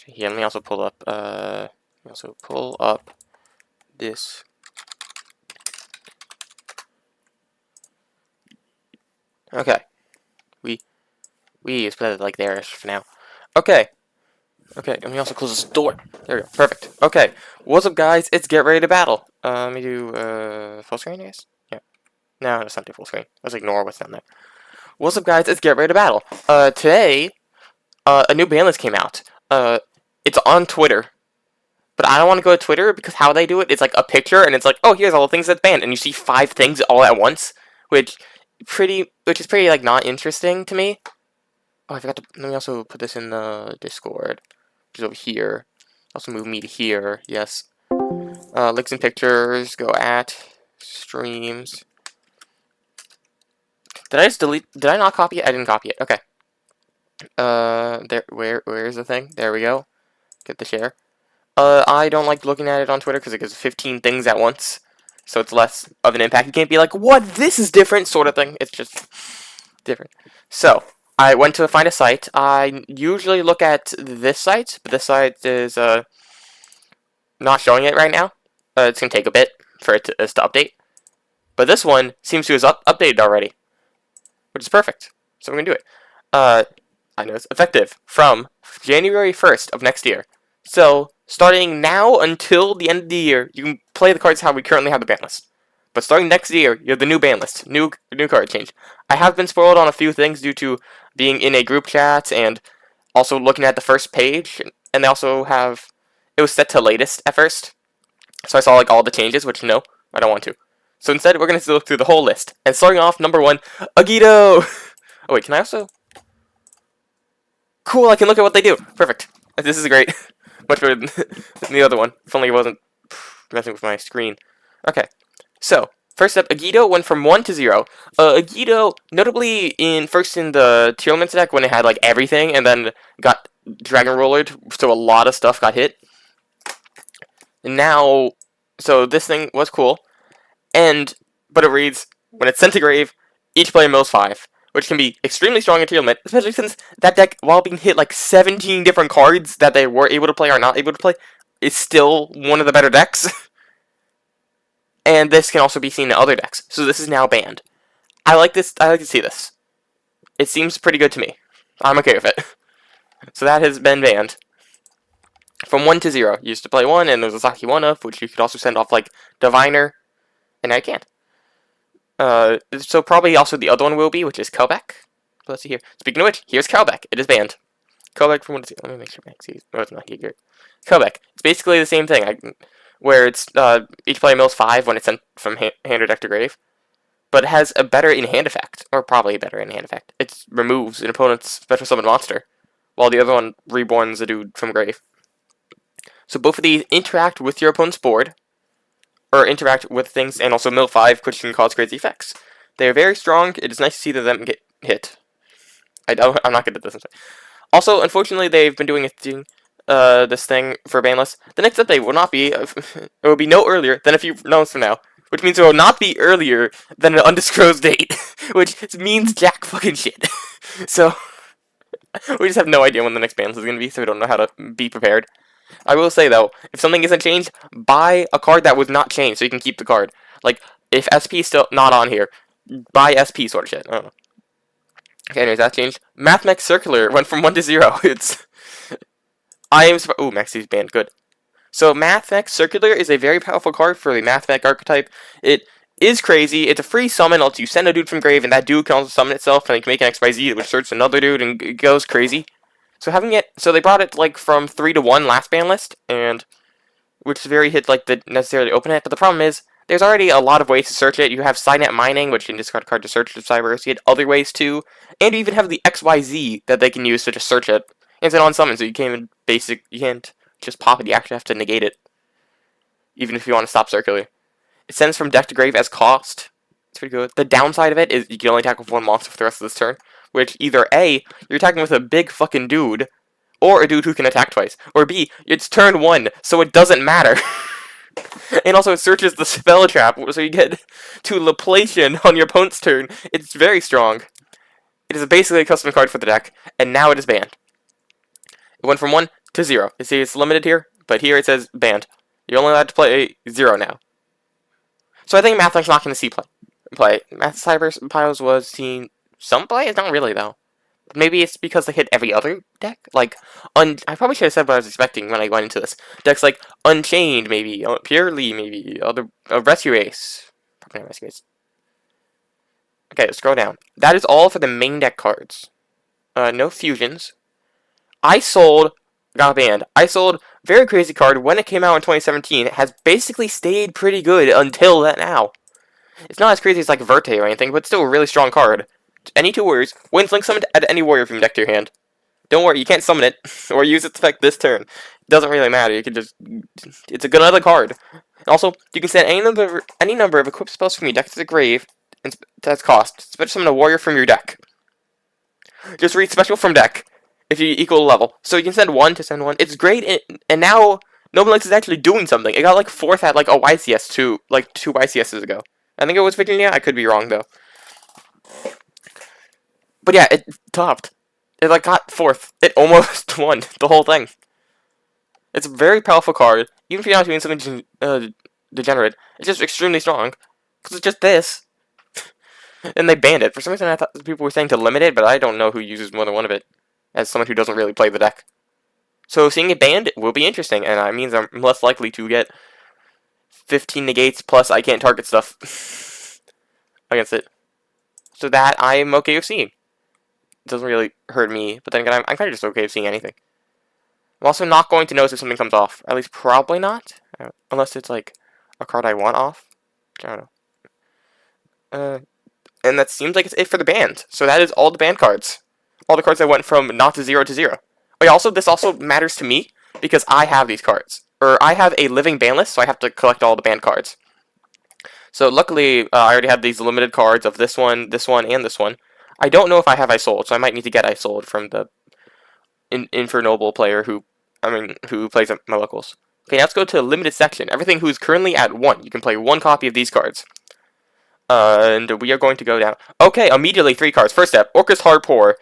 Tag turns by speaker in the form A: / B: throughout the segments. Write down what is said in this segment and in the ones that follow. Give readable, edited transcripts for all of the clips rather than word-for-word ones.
A: Here, let me also pull up. This. Okay. We just put it like there for now. Okay. Okay, let me also close this door. There we go. Perfect. Okay. What's up, guys? It's Get Ready to Battle. Let me do full screen, I guess. Yeah. No, let's not do full screen. Let's ignore what's down there. What's up, guys? It's Get Ready to Battle. Today, a new ban list came out. It's on Twitter. But I don't want to go to Twitter because how they do it, it's like a picture and it's like, oh, here's all the things that's banned, and you see 5 things all at once, which is pretty like not interesting to me. Oh, I forgot to. Let me also put this in the Discord, which is over here. Also move me to here. Yes. Links and pictures. Go at streams. Did I just delete? Did I not copy it? I didn't copy it. Okay. There. Where's the thing? There we go. Get the share. I don't like looking at it on Twitter because it gives 15 things at once, so it's less of an impact. You can't be like, what, this is different, sort of thing. It's just different. So, I went to find a site. I usually look at this site, but this site is, not showing it right now. It's going to take a bit for it to update. But this one seems to have updated already, which is perfect. So we're going to do it. I know it's effective from January 1st of next year. So, starting now until the end of the year, you can play the cards how we currently have the ban list. But starting next year, you have the new ban list, new card change. I have been spoiled on a few things due to being in a group chat and also looking at the first page. And they also have, it was set to latest at first. So I saw like all the changes, which no, I don't want to. So instead, we're going to look through the whole list. And starting off, number 1, YUGIOH! Oh wait, can I also? Cool, I can look at what they do. Perfect. This is great. Much better than the other one. If only it wasn't messing with my screen. Okay, so first up, YUGIOH went from 1 to 0. YUGIOH, notably first in the tier elements deck when it had like everything, and then got Dragon Rollered, so a lot of stuff got hit. And now, so this thing was cool, but it reads, when it's sent to grave, each player mills 5. Which can be extremely strong in tier limit, especially since that deck, while being hit like 17 different cards that they were able to play or not able to play, is still one of the better decks. And this can also be seen in other decks. So this is now banned. I like this. I like to see this. It seems pretty good to me. I'm okay with it. So that has been banned. From 1 to 0. You used to play 1, and there's a Saki 1-of, which you could also send off like Diviner, and now you can't. So probably also the other one will be, which is Kelbeck. Let's see here. Speaking of which, here's Kelbeck. It is banned. Kelbeck from 1 to 0. Let me make sure Max sees. Oh, it's not here. Kelbeck. It's basically the same thing, where it's each player mills 5 when it's sent from hand or deck to grave, but it has a better in-hand effect, or probably a better in-hand effect. It removes an opponent's special summon monster, while the other one reborns a dude from grave. So both of these interact with your opponent's board, or interact with things, and also mill 5, which can cause crazy effects. They are very strong. It is nice to see them get hit. I'm not good at this. Also, unfortunately, they've been doing this thing for ban lists. The next update will not be, it will be no earlier than a few months from now, which means it will not be earlier than an undisclosed date, which means jack fucking shit. So, we just have no idea when the next ban list is going to be, so we don't know how to be prepared. I will say, though, if something isn't changed, buy a card that was not changed so you can keep the card. Like, if SP is still not on here, buy SP sort of shit. I don't know. Okay, anyways, that changed. Mathmech Circular went from 1 to 0. I am surprised. Ooh, Maxi's banned. Good. So, Mathmech Circular is a very powerful card for the Mathmech archetype. It is crazy. It's a free summon. Lets you send a dude from grave, and that dude can also summon itself, and you can make an XYZ, which searches another dude, and it goes crazy. So having it, so they brought it like from 3 to 1 last ban list, and which very hit like the necessarily open it. But the problem is there's already a lot of ways to search it. You have Cynet Mining, which you can discard a card to search the Cyber. You get other ways too, and you even have the XYZ that they can use to just search it. And it's an on summon, so you can't you can't just pop it. You actually have to negate it, even if you want to stop Circular. It sends from deck to grave as cost. It's pretty good. The downside of it is you can only attack with 1 monster for the rest of this turn. Which either A, you're attacking with a big fucking dude, or a dude who can attack twice, or B, it's turn 1, so it doesn't matter. And also it searches the spell trap, so you get to Laplacian on your opponent's turn. It's very strong. It is basically a custom card for the deck, and now it is banned. It went from 1 to 0. You see, it's limited here, but here it says banned. You're only allowed to play 0 now. So I think Mathling's not going to see play. Math Cyberpiles was seen some play. It's not really though. Maybe it's because they hit every other deck. Like, I probably should have said what I was expecting when I went into this. Decks like Unchained, maybe Purely, maybe other Rescue Ace. Probably not Rescue Ace. Okay, let's scroll down. That is all for the main deck cards. No fusions. I sold. Got banned. I sold very crazy card when it came out in 2017. It has basically stayed pretty good until that now. It's not as crazy as like Verte or anything, but still a really strong card. Any 2 warriors. Wins link summon to add any warrior from your deck to your hand. Don't worry, you can't summon it or use its effect this turn. It doesn't really matter. You can just. It's a good other card. And also, you can send any number of equipped spells from your deck to the grave, and that's cost. Special summon a warrior from your deck. Just read special from deck if you equal level. So you can send 1 to send 1. It's great, and now Noble Links is actually doing something. It got like 4th at like a YCS like 2 YCSs ago. I think it was Virginia. I could be wrong though. But yeah, it topped. It like got 4th. It almost won the whole thing. It's a very powerful card. Even if you're not doing something degenerate, it's just extremely strong. Because it's just this. And they banned it. For some reason I thought people were saying to limit it, but I don't know who uses more than one of it. As someone who doesn't really play the deck. So seeing it banned will be interesting, and that means I'm less likely to get 15 negates plus I can't target stuff against it. So that I'm okay with seeing. It doesn't really hurt me, but then again, I'm kind of just okay with seeing anything. I'm also not going to notice if something comes off. At least probably not. Unless it's like a card I want off. I don't know. And that seems like it's it for the band. So that is all the band cards. All the cards that went from not to 0 to 0. Oh yeah, also, this also matters to me because I have these cards. Or I have a living ban list, so I have to collect all the banned cards. So luckily, I already have these limited cards of this one, and this one. I don't know if I have Isold, so I might need to get Isold from the Infernoble player who plays at my locals. Okay, now let's go to the limited section. Everything who's currently at 1. You can play 1 copy of these cards. And we are going to go down. Okay, immediately 3 cards. First step, Orcus Hardpour.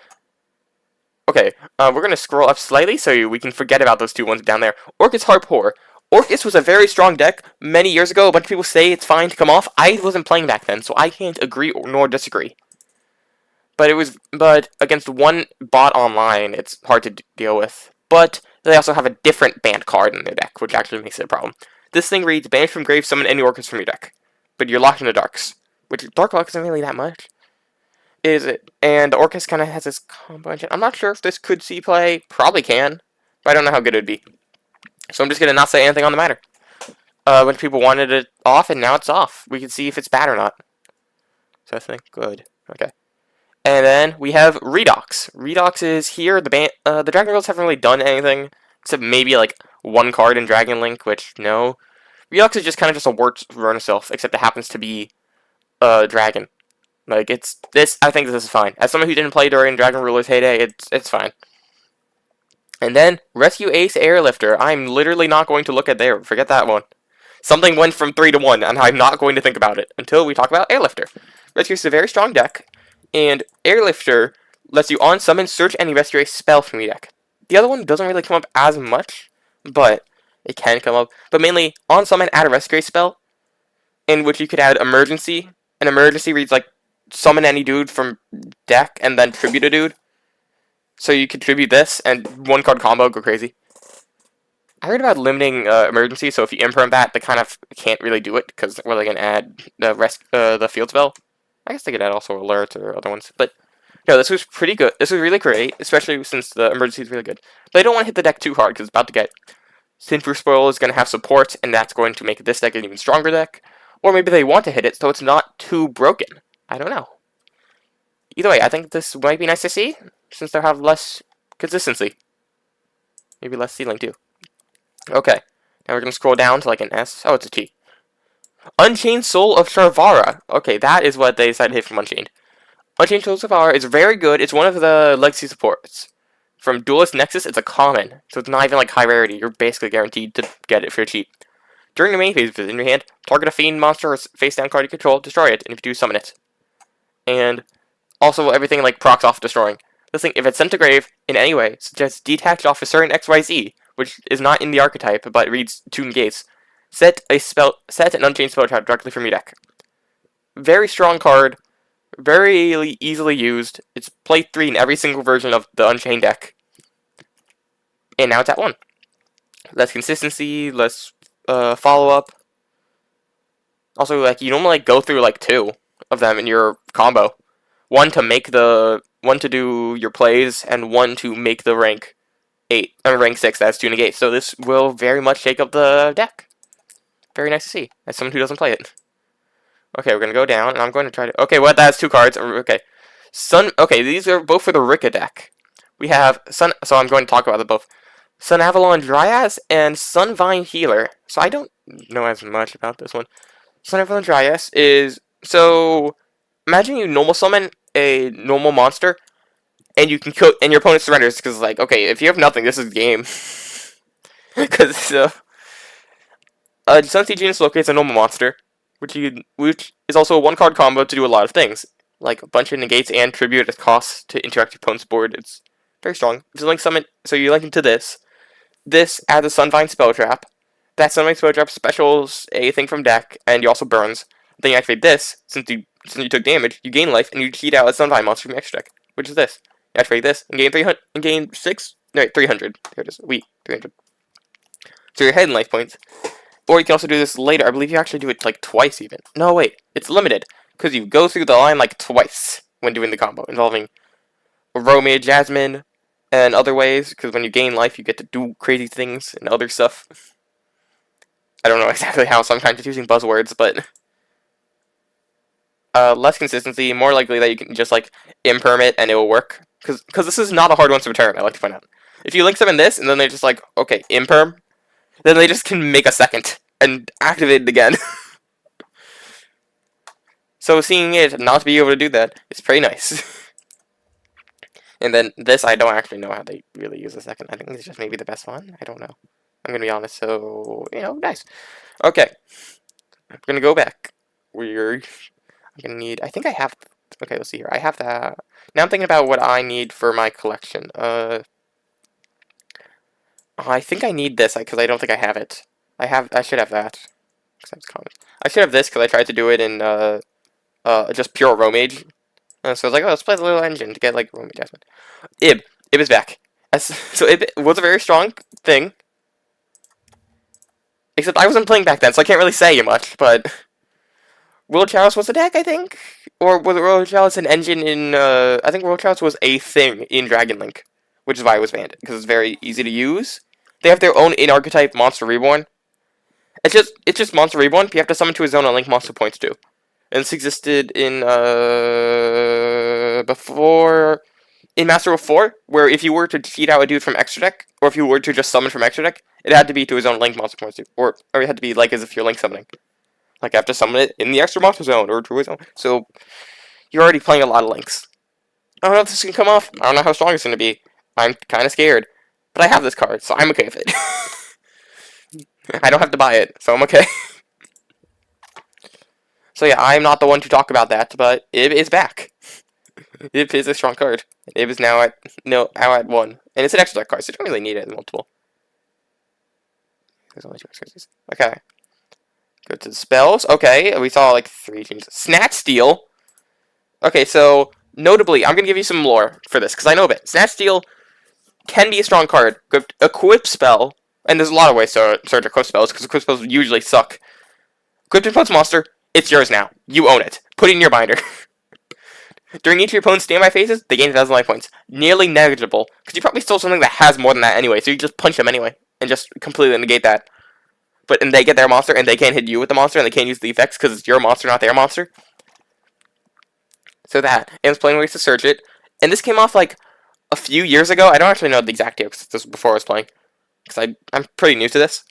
A: Okay, we're going to scroll up slightly so we can forget about those 2 ones down there. Orcus Hardpour. Orcus was a very strong deck many years ago. A bunch of people say it's fine to come off. I wasn't playing back then, so I can't agree nor disagree. But against one bot online, it's hard to deal with. But they also have a different banned card in their deck, which actually makes it a problem. This thing reads, banish from grave, summon any Orcus from your deck. But you're locked in the darks. Which, Dark Lock isn't really that much. Is it? And the Orcus kind of has this combo engine. I'm not sure if this could see play. Probably can. But I don't know how good it would be. So I'm just going to not say anything on the matter. A bunch of people wanted it off, and now it's off. We can see if it's bad or not. So I think, good. Okay. And then we have Redox. Redox is here. The Dragon Girls haven't really done anything. Except maybe like 1 card in Dragon Link, which, no. Redox is just kind of just a word run itself, except it happens to be Dragon. Like, it's this. I think this is fine. As someone who didn't play during Dragon Ruler's heyday, it's fine. And then Rescue Ace Airlifter. I'm literally not going to look at there. Forget that one. Something went from 3 to 1, and I'm not going to think about it until we talk about Airlifter. Rescue is a very strong deck, and Airlifter lets you on-summon, search any Rescue Ace spell from your deck. The other one doesn't really come up as much, but it can come up. But mainly, on-summon, add a Rescue Ace spell, in which you could add Emergency. And Emergency reads like, summon any dude from deck, and then tribute a dude. So you contribute this, and 1-card combo, go crazy. I heard about limiting Emergency, so if you imperm that, they kind of can't really do it, because well, they can add the field spell. I guess they could add also Alert or other ones, but no, this was pretty good. This was really great, especially since the Emergency is really good. But I don't want to hit the deck too hard, because it's about to get... Sinful Spoil is going to have support, and that's going to make this deck an even stronger deck. Or maybe they want to hit it, so it's not too broken. I don't know. Either way, I think this might be nice to see, since they'll have less consistency. Maybe less ceiling, too. Okay. Now we're going to scroll down to like an S. Oh, it's a T. Unchained Soul of Sharvara. Okay, that is what they decided to hit from Unchained. Unchained Soul of Sharvara is very good. It's one of the legacy supports. From Duelist Nexus, it's a common. So it's not even like high rarity. You're basically guaranteed to get it for cheap. During the main phase, if it's in your hand, target a Fiend monster or face-down card you control, destroy it, and if you do, summon it. And also everything like procs off destroying. This thing, if it's sent to grave in any way, suggests detached off a certain XYZ, which is not in the archetype, but reads 2 negates. Set an unchained spell trap directly from your deck. Very strong card, very easily used. It's play 3 in every single version of the Unchained deck. And now it's at 1. Less consistency, less follow-up. Also, like, you normally go through like 2 of them in your combo. One to do your plays, and one to make the rank 8 or rank 6. That's 2 negates. So this will very much shake up the deck. Very nice to see, as someone who doesn't play it. Okay, we're gonna go down, and I'm going to try to. Okay, what? That's 2 cards. Okay, Okay, these are both for the Rika deck. We have Sun. So I'm going to talk about them both. Sun Avalon Dryas and Sunvine Healer. So I don't know as much about this one. Sun Avalon Dryas is so. Imagine you normal summon a normal monster, and you can kill, and your opponent surrenders because, like, okay, if you have nothing, this is the game. Because Sunseed Genus locates a normal monster, which is also a 1-card combo to do a lot of things, like a bunch of negates and tribute at cost to interact with your opponent's board. It's very strong. If you link summon, so you link into this. This adds a Sunvine spell trap. That Sunvine spell trap specials a thing from deck, and you also burns. Then you activate this, since you took damage, you gain life, and you cheat out a Sunvine monster from your extra deck, which is this. You activate this, and gain 300, and gain 300. Here it is. 300. So you're ahead in life points. Or you can also do this later. I believe you actually do it, like, twice even. No, wait. It's limited, because you go through the line, like, twice when doing the combo, involving Romeo, Jasmine, and other ways, because when you gain life, you get to do crazy things and other stuff. I don't know exactly how, sometimes it's using buzzwords, but less consistency, more likely that you can just, like, imperm it and it will work. Because this is not a hard one to return, I like to point out. If you link summon this, and then they're just like, okay, imperm, then they just can make a second and activate it again. So seeing it not be able to do that is pretty nice. And then this, I don't actually know how they really use the second. I think it's just maybe the best one. I don't know. I'm going to be honest. So, nice. Okay. I'm going to go back. I'm going to need... I think I have... Okay, let's see here. I have that. Now I'm thinking about what I need for my collection. I think I need this, because I don't think I have it. I should have that. I should have this, because I tried to do it in, just pure Romage. So I was like, oh, let's play the little engine to get, like, Romage Jasmine. Ib is back. So Ib was a very strong thing. Except I wasn't playing back then, so I can't really say much, but... World Chalice was a deck, I think? Or was World Chalice an engine in, I think World Chalice was a thing in Dragon Link. Which is why it was banned, because it's very easy to use. They have their own in-archetype Monster Reborn. It's just Monster Reborn, but you have to summon to a zone and link monster points too. And this existed in, in Master Wolf 4, where if you were to cheat out a dude from extra deck, or if you were to just summon from extra deck, it had to be to his own link monster points too. Or it had to be like as if you're link summoning. Like I have to summon it in the extra monster zone, or to his own. So, you're already playing a lot of links. I don't know if this can come off. I don't know how strong it's going to be. I'm kind of scared. But I have this card, so I'm okay with it. I don't have to buy it, so I'm okay. So yeah, I'm not the one to talk about that, but Ib is back. Ib is a strong card. Ib is now at 1. And it's an extra deck card, so you don't really need it as multiple. There's only 2 extras. Okay. Go to the spells. Okay, we saw like 3 changes. Snatch Steal. Okay, so notably, I'm going to give you some lore for this, because I know a bit. Snatch Steal can be a strong card. Equip spell, and there's a lot of ways to search equip spells, because equip spells usually suck. Equipped opponent's monster, it's yours now. You own it. Put it in your binder. During each of your opponent's standby phases, they gain 1,000 life points. Nearly negligible, because you probably stole something that has more than that anyway, so you just punch them anyway, and just completely negate that. And they get their monster, and they can't hit you with the monster, and they can't use the effects, because it's your monster, not their monster. So that, and it's playing ways to search it. And this came off, like, a few years ago. I don't actually know the exact year, because this was before I was playing. Because I'm pretty new to this.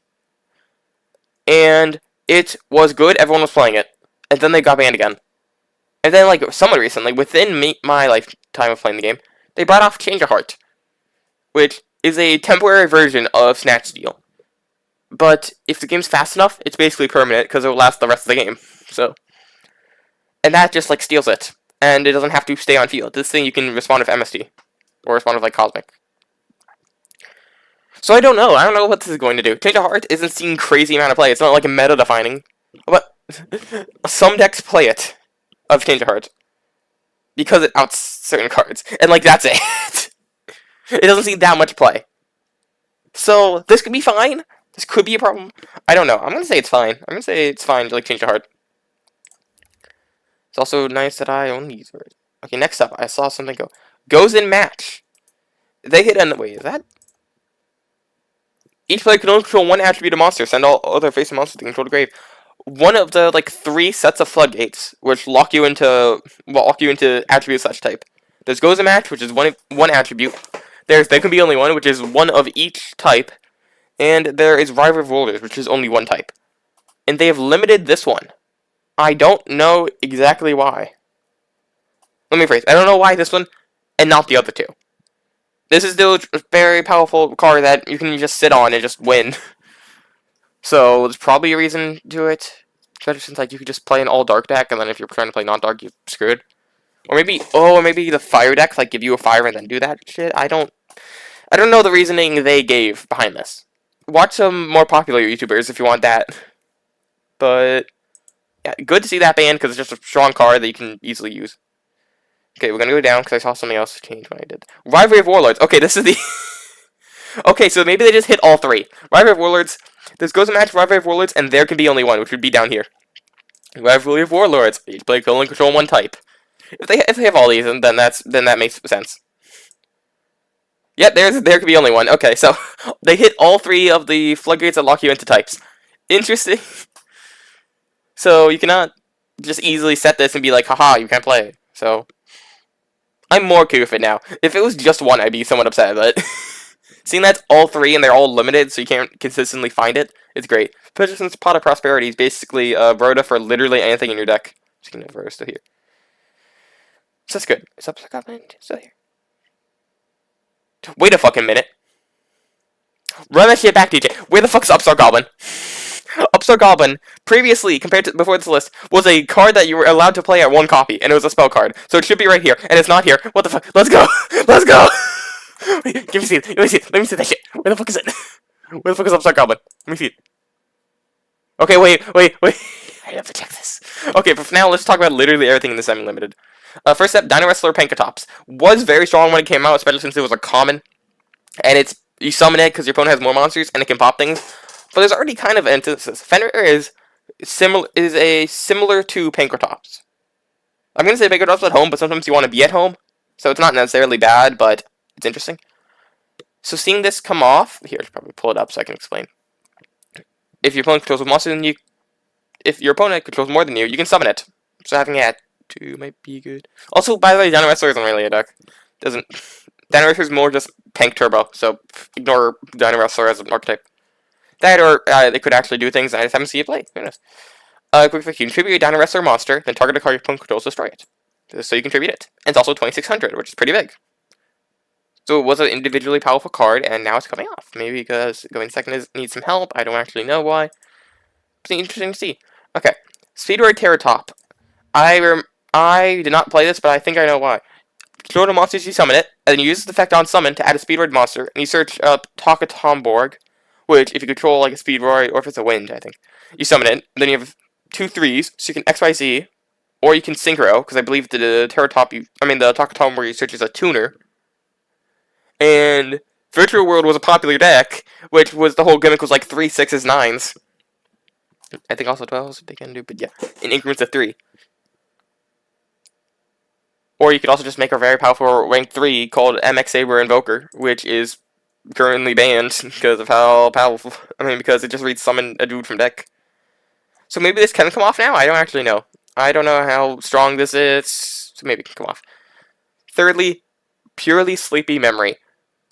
A: And it was good, everyone was playing it. And then they got banned again. And then, like, somewhat recently, within my lifetime of playing the game, they brought off Change of Heart. Which is a temporary version of Snatch Steal. But if the game's fast enough, it's basically permanent, because it will last the rest of the game. So, and that just, like, steals it. And it doesn't have to stay on field. This thing you can respond with MST. Or respond with, like, Cosmic. So I don't know. I don't know what this is going to do. Change of Heart isn't seeing crazy amount of play. It's not like a meta defining. But some decks play it of Change of Heart. Because it outs certain cards. And like that's it. It doesn't see that much play. So this could be fine. This could be a problem. I don't know. I'm gonna say it's fine. I'm gonna say it's fine to like Change of Heart. It's also nice that I only use it. Okay, next up, I saw something go. Goes in match. They hit an wait, is that? Each player can only control one attribute of monster. Send all other face monsters to control the grave. One of the like 3 sets of floodgates, which lock you into attribute such type. There's goes in match, which is one attribute. There can be only one, which is one of each type. And there is Rival of Rulers, which is only one type. And they have limited this one. I don't know exactly why. Let me rephrase. I don't know why this one and not the other two. This is still a very powerful card that you can just sit on and just win. So there's probably a reason to it. Especially since like you could just play an all dark deck, and then if you're trying to play non-dark, you're screwed. Or maybe the fire deck like give you a fire and then do that shit. I don't know the reasoning they gave behind this. Watch some more popular YouTubers if you want that. But yeah, good to see that banned because it's just a strong card that you can easily use. Okay, we're gonna go down because I saw something else change when I did. Rivalry of Warlords. Okay, this is the... Okay, so maybe they just hit all 3. Rivalry of Warlords. This goes to match Rivalry of Warlords, and there can be only one, which would be down here. Rivalry of Warlords. Each player can only control one type. If they have all these, then that makes sense. Yep, there could be only one. Okay, so they hit all 3 of the floodgates that lock you into types. Interesting. So you cannot just easily set this and be like, haha, you can't play. So I'm more cool with it now. If it was just one, I'd be somewhat upset, but seeing that's all 3 and they're all limited, so you can't consistently find it, it's great. Especially since Pot of Prosperity is basically Rhoda for literally anything in your deck. Speaking of Rhoda, still here. So that's good. Is Upstart Goblin still here? Wait a fucking minute. Run that shit back, DJ. Where the fuck is Upstart Goblin? Upstart Goblin, previously, compared to before this list, was a card that you were allowed to play at 1 copy, and it was a spell card. So it should be right here, and it's not here. What the fuck? Let's go! Let's go! Wait, give me see it. Let me see it. Let me see that shit. Where the fuck is it? Where the fuck is Upstart Goblin? Let me see it. Okay, wait. I have to check this. Okay, but for now, let's talk about literally everything in the semi-limited. First up, Dino Wrestler Pankatops. Was very strong when it came out, especially since it was a common. And you summon it because your opponent has more monsters, and it can pop things. But there's already kind of an antithesis. Fenrir is similar to Pankatops. I'm going to say Pankatops at home, but sometimes you want to be at home. So it's not necessarily bad, but it's interesting. So seeing this come off... Here, I'll probably pull it up so I can explain. If your opponent controls monsters than you... If your opponent controls more than you, you can summon it. So having it at 2 might be good. Also, by the way, Dino Wrestler isn't really a deck. Dino Wrestler is more just Pank Turbo, so ignore Dino Wrestler as an archetype. That, or they could actually do things, and I just haven't seen it play. Who knows? Quick fix, you contribute a Dino Wrestler monster, then target a card your opponent controls, destroy it. So you contribute it. And it's also 2600, which is pretty big. So it was an individually powerful card, and now it's coming off. Maybe because going second needs some help. I don't actually know why. It's interesting to see. Okay. Speedroid Terratop. I did not play this, but I think I know why. Control the monsters, you summon it, and then you use this effect on summon to add a Speedroid monster, and you search up Takatomborg, which, if you control like a Speedroid, or if it's a wind, I think, you summon it, and then you have 2 3s, so you can XYZ, or you can Synchro, because I believe the the Takatomborg you search is a tuner. And Virtual World was a popular deck, which was the whole gimmick was like 3 6s 9s. I think also 12s they can do, but yeah, in increments of 3. Or you could also just make a very powerful rank 3 called MX Saber Invoker, which is currently banned because of how powerful. Because it just reads summon a dude from deck. So maybe this can come off now? I don't actually know. I don't know how strong this is, so maybe it can come off. Thirdly, Purely Sleepy Memory.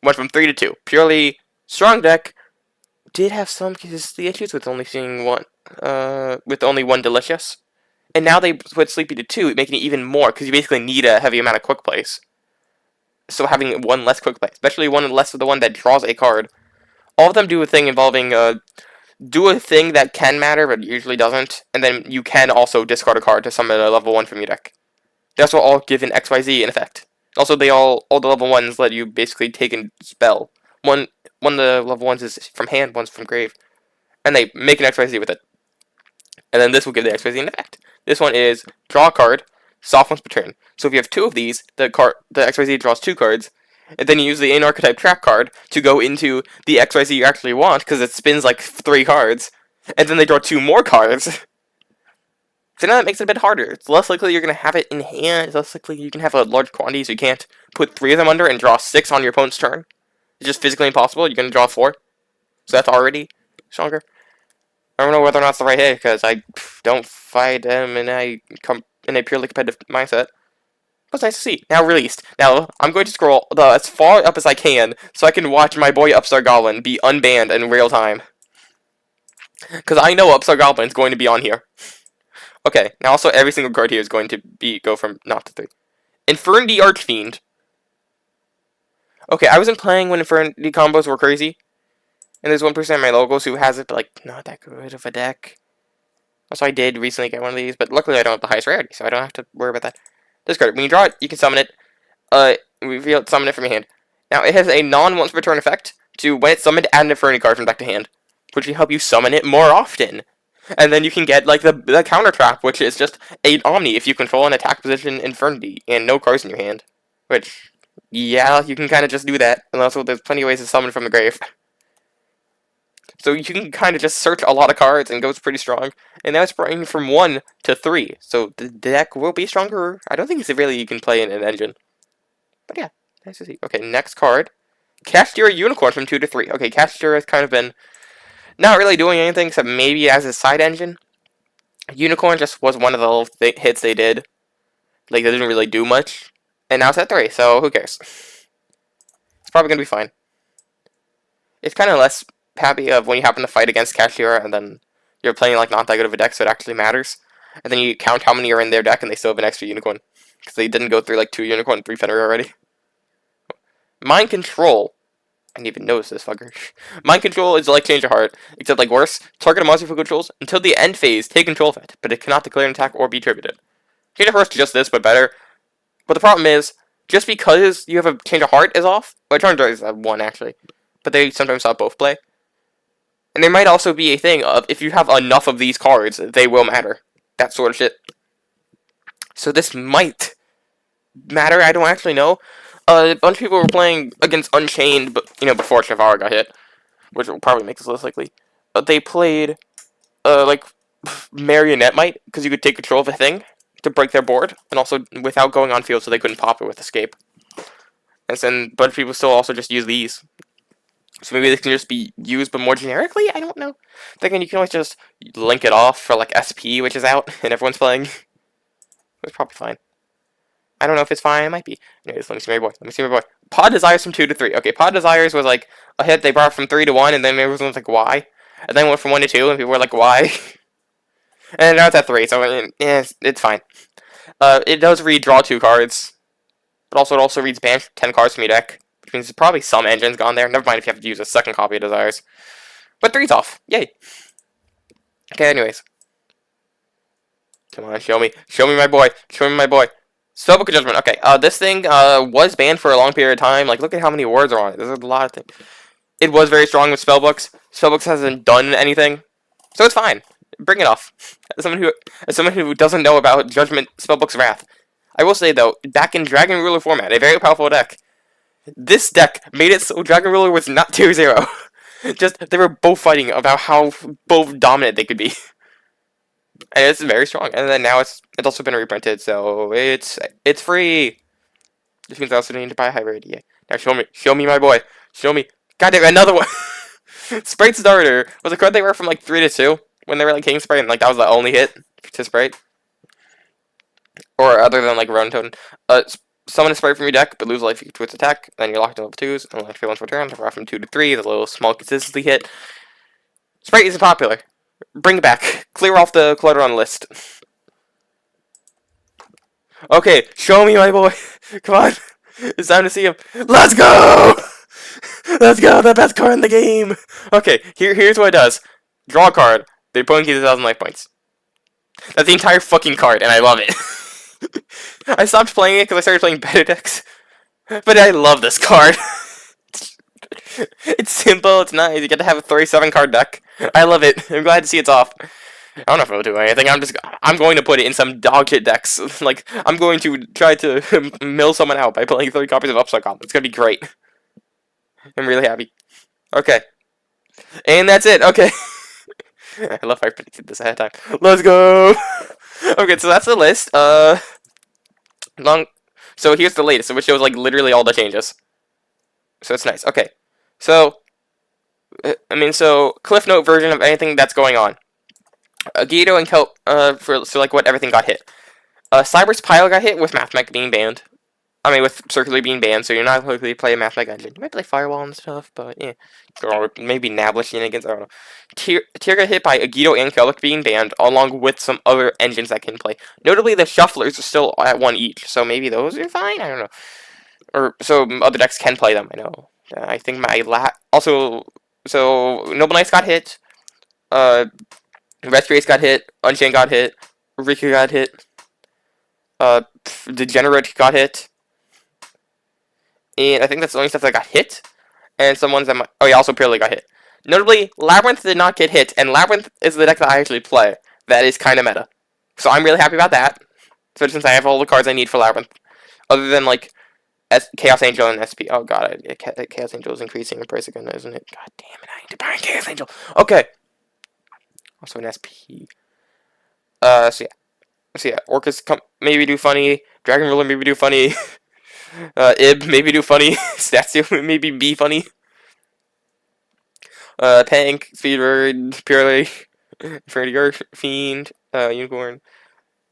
A: Went from 3 to 2. Purely strong deck. Did have some consistency issues with only seeing one, with only one Delicious. And now they put Sleepy to 2, making it even more, because you basically need a heavy amount of quick plays. So having one less quick play, especially one less of the one that draws a card. All of them do a thing involving, do a thing that can matter, but usually doesn't. And then you can also discard a card to summon a level 1 from your deck. They also all give an XYZ in effect. Also, all the level 1s let you basically take a spell. One one of the level ones is from hand, one's from grave. And they make an XYZ with it. And then this will give the XYZ an effect. This one is draw a card, soft once per turn. So if you have two of these, the XYZ draws 2 cards, and then you use the Archetype trap card to go into the XYZ you actually want, because it spins like 3 cards, and then they draw 2 more cards. So now that makes it a bit harder. It's less likely you're going to have it in hand, it's less likely you can have a large quantity, so you can't put 3 of them under and draw 6 on your opponent's turn. It's just physically impossible, you're going to draw 4. So that's already stronger. I don't know whether or not it's the right hit, because I don't fight them in a purely competitive mindset. But it's nice to see. Now released. Now, I'm going to scroll as far up as I can, so I can watch my boy Upstart Goblin be unbanned in real time. Because I know Upstart Goblin is going to be on here. Okay, now also every single card here is going to go from not to 3. Infernity Archfiend. Okay, I wasn't playing when Infernity combos were crazy. And there's one person in my logos who has it, but like, not that good of a deck. Also, I did recently get one of these, but luckily I don't have the highest rarity, so I don't have to worry about that. Discard it. When you draw it, you can summon it. Reveal it, summon it from your hand. Now, it has a non-once per turn effect to, when it's summoned, add an Infernity card from deck to hand, which will help you summon it more often. And then you can get, like, the counter trap, which is just an Omni if you control an attack position Infernity and no cards in your hand. Which, yeah, you can kind of just do that. And also, there's plenty of ways to summon from the grave. So you can kind of just search a lot of cards and it goes pretty strong. And now it's bringing from 1 to 3. So the deck will be stronger. I don't think it's really you can play in an engine. But yeah, nice to see. Okay, next card. Castura Unicorn from 2 to 3. Okay, Castura has kind of been not really doing anything except maybe as a side engine. Unicorn just was one of the little hits they did. Like, they didn't really do much. And now it's at 3, so who cares? It's probably going to be fine. It's kind of less happy of when you happen to fight against Castura and then you're playing like not that good of a deck, so it actually matters. And then you count how many are in their deck and they still have an extra unicorn. Because they didn't go through like 2 unicorn and 3 Fenrir already. Mind Control. I didn't even notice this fucker. Mind Control is like Change of Heart, except like worse. Target a monster for controls until the end phase, take control of it, but it cannot declare an attack or be tributed. Change of Heart's just this, but better. But the problem is, just because you have a Change of Heart is off, well, Charmed is 1 actually, but they sometimes have both play. And there might also be a thing of, if you have enough of these cards, they will matter. That sort of shit. So this might matter, I don't actually know. A bunch of people were playing against Unchained, but, you know, before Shavara got hit, which will probably make this less likely. They played, like, Marionette Might, because you could take control of a thing to break their board, and also without going on field so they couldn't pop it with Escape. And then a bunch of people still also just use these. So maybe this can just be used, but more generically? I don't know. Thinking you can always just link it off for, like, SP, which is out, and everyone's playing. It's probably fine. I don't know if it's fine, it might be. Anyways, let me see my boy. Let me see my boy. Pod Desires from 2 to 3. Okay, Pod Desires was, like, a hit they brought from 3 to 1, and then everyone was like, why? And then it went from 1 to 2, and people were like, why? And now it's at 3, so, yeah, it's fine. It does read draw 2 cards, but also it also reads ban 10 cards from your deck. Which means there's probably some engines gone there. Never mind if you have to use a second copy of Desires. But 3's off. Yay. Okay, anyways. Come on, show me. Show me my boy. Show me my boy. Spellbook of Judgment. Okay, this thing was banned for a long period of time. Like, look at how many words are on it. There's a lot of things. It was very strong with Spellbooks. Spellbooks hasn't done anything. So it's fine. Bring it off. As someone who doesn't know about Judgment Spellbook's Wrath. I will say, though, back in Dragon Ruler format, a very powerful deck, this deck made it so Dragon Ruler was not 2-0. Just, they were both fighting about how both dominant they could be. And it's very strong. And then now it's also been reprinted, so it's free. This means I also need to buy a high rarity. Yeah. Now show me my boy. Show me. God damn, another one. Sprite Starter was a card they were from like 3 to 2 when they were like King Sprite, and like that was the only hit to Sprite. Or other than like Ronin Totem. Summon a Sprite from your deck, but lose life to its attack. Then you're locked to level 2s, and life once per turn. Brought from 2 to 3, the little small consistency hit. Sprite isn't popular. Bring it back. Clear off the clutter on the list. Okay, show me my boy. Come on. It's time to see him. Let's go! Let's go, the best card in the game! Okay, here's what it does. Draw a card. The opponent gets 1,000 life points. That's the entire fucking card, and I love it. I stopped playing it because I started playing better decks. But I love this card. It's simple, it's nice, you get to have a 37 card deck. I love it. I'm glad to see it's off. I don't know if it'll do anything, I'm going to put it in some dog shit decks. Like, I'm going to try to mill someone out by playing 30 copies of Upside Goblin. It's gonna be great. I'm really happy. Okay. And that's it, okay. I love how I predicted this ahead of time. Let's go! Okay, so that's the list. So here's the latest, which shows, like, literally all the changes. So it's nice. Okay. So, Cliff Note version of anything that's going on. Guido and Kelp, like, what everything got hit. Cyber's Pile got hit with Mathmech being banned. I mean, with Circular being banned, so you're not likely to play a Mathmech engine. You might play Firewall and stuff, but yeah. Or maybe Nabla shenanigans, I don't know. Tier got hit by Agido and Kelp being banned, along with some other engines that can play. Notably, the Shufflers are still at 1 each, so maybe those are fine? I don't know. Or, so other decks can play them, I know. I think so Noble Knights got hit. Restrace got hit. Unchained got hit. Rika got hit. Degenerate got hit. And I think that's the only stuff that got hit. And some ones that might... Oh yeah, also Purely got hit. Notably, Labyrinth did not get hit, and Labyrinth is the deck that I actually play. That is kind of meta. So I'm really happy about that. So since I have all the cards I need for Labyrinth. Other than, like, Chaos Angel and SP. Oh god, Chaos Angel is increasing in price again, isn't it? God damn it, I need to buy Chaos Angel. Okay. Also an SP. So yeah, Orcus maybe do funny. Dragon Ruler maybe do funny. Ib maybe do funny. Statue maybe be funny. Tank, Speedbird, Purely, Infinity Fiend, Unicorn.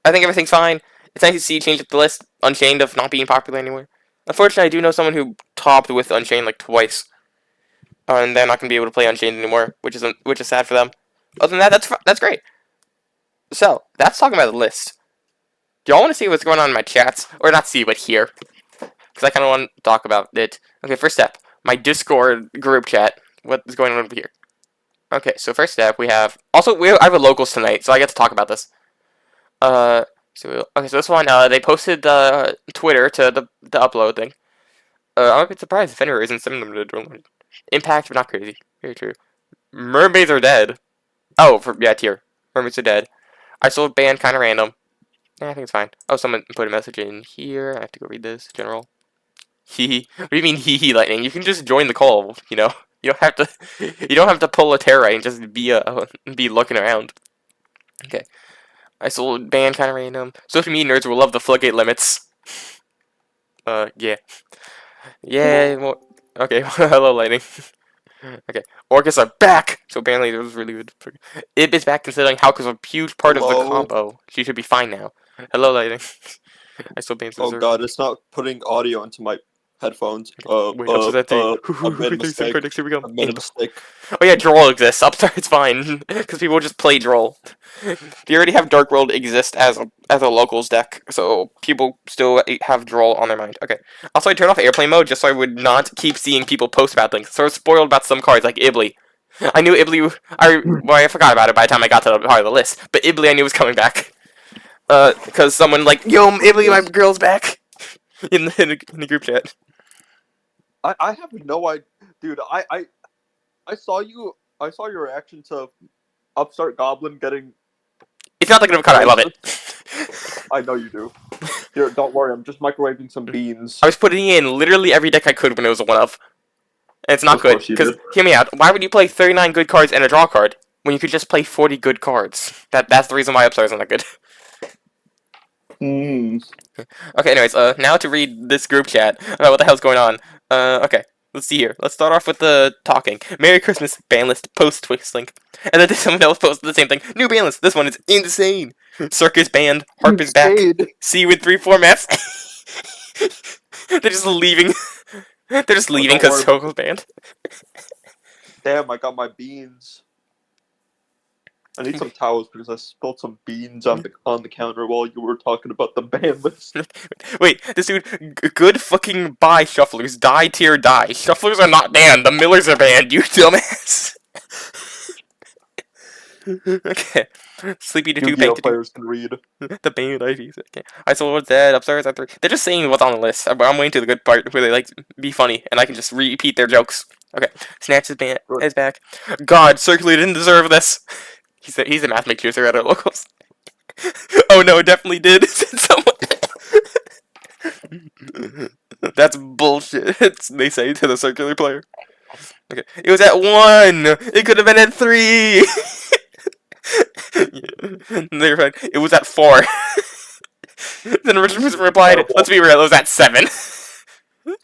A: I think everything's fine. It's nice to see change up the list. Unchained of not being popular anymore. Unfortunately, I do know someone who topped with Unchained like twice, and they're not gonna be able to play Unchained anymore, which is sad for them. Other than that, that's great. So that's talking about the list. Do y'all want to see what's going on in my chats, or not see, but hear? Because I kind of want to talk about it. Okay, first step, my Discord group chat. What is going on over here? Okay, so first step we have. Also, I have a locals tonight, so I get to talk about this. So this one, they posted Twitter to the upload thing. I'm a bit surprised Fenrir isn't sending them to Drill. Impact, but not crazy. Very true. Mermaids are dead. Oh, tier. Mermaids are dead. I sold band kind of random. Yeah, I think it's fine. Oh, someone put a message in here. I have to go read this. General. Hee. What do you mean hee lightning? You can just join the call. You know. You don't have to. You don't have to pull a terror and just be looking around. Okay. I sold band kind of random. Social media nerds will love the floodgate limits. Yeah. Yeah. Well, okay. Hello, lightning. Okay. Orcus are back. So apparently it was really good. Ib is back considering Hulk is a huge part of the combo. She should be fine now. Hello, lightning. I still banned.
B: Oh god, it's not putting audio into my headphones.
A: Wait, what's that thing?
B: I made a mistake.
A: Here we go.
B: I made a mistake.
A: Oh yeah, Droll exists. Upstart, it's fine because people just play Droll. They already have Dark World exist as a locals deck, so people still have Droll on their mind. Okay. Also, I turned off airplane mode just so I would not keep seeing people post about things. So I was spoiled about some cards like Ibly. I knew Ibly. I forgot about it by the time I got to the part of the list, but Ibly I knew was coming back. Because someone like, yo, Ibly, my girl's back in the group chat.
B: I have no idea, dude. I saw your reaction to Upstart Goblin getting.
A: It's not the good of a card. I love it.
B: I know you do. Here, don't worry. I'm just microwaving some beans.
A: I was putting in literally every deck I could when it was a one of. And it's not good because hear me out. Why would you play 39 good cards and a draw card when you could just play 40 good cards? That's the reason why Upstart isn't that good. Okay, anyways, now to read this group chat about what the hell's going on. Okay, let's see here. Let's start off with the talking. Merry Christmas, ban list, post Twix link. And then someone else posted the same thing. New ban list, this one is insane. Circus banned, Harp is back. See you with 3 formats. They're just leaving. They're just leaving because Togo's banned.
B: Damn, I got my beans. I need some towels because I spilled some beans on the counter while you were talking about the ban list.
A: Wait, this dude, good fucking buy Shufflers. Die tier die. Shufflers are not banned. The Millers are banned, you dumbass. Okay. Sleepy to 2
B: Yu-Gi-Oh players can read.
A: The banned IVs. Okay. I sold what's dead. Upstairs at 3. They're just saying what's on the list. I'm waiting to the good part where they like be funny and I can just repeat their jokes. Okay, Snatch is back. God, Circular didn't deserve this. He's a math major at our locals. Oh no, it definitely did. Said someone. That's bullshit. They say to the Circular player. Okay, it was at 1. It could have been at 3. They're fine. It was at 4. Then Richard replied, "Let's be real, it was at 7."